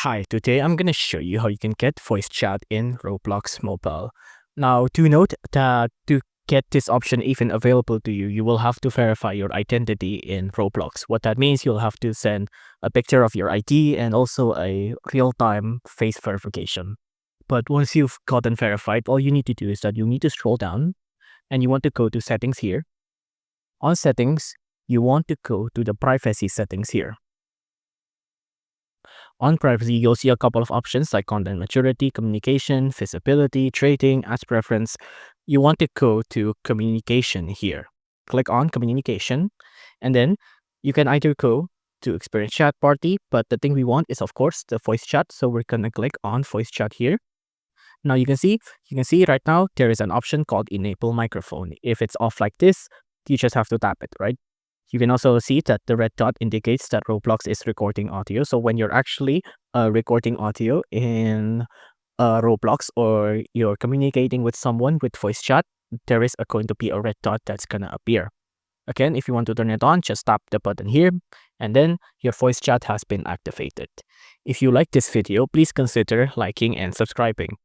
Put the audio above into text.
Hi, today I'm going to show you how you can get voice chat in Roblox Mobile. Now, do note that to get this option even available to you, you will have to verify your identity in Roblox. What that means, you'll have to send a picture of your ID and also a real-time face verification. But once you've gotten verified, all you need to do is that you need to scroll down and you want to go to settings here. On settings, you want to go to the privacy settings here. On privacy, you'll see a couple of options like content maturity, communication, visibility, trading, as preference. You want to go to communication here. Click on communication, and then you can either go to experience chat party, but the thing we want is of course the voice chat. So we're gonna click on voice chat here. Now you can see right now there is an option called enable microphone. If it's off like this, you just have to tap it, right? You can also see that the red dot indicates that Roblox is recording audio. So when you're actually recording audio in Roblox or you're communicating with someone with voice chat, there is going to be a red dot that's going to appear. Again, if you want to turn it on, just tap the button here and then your voice chat has been activated. If you like this video, please consider liking and subscribing.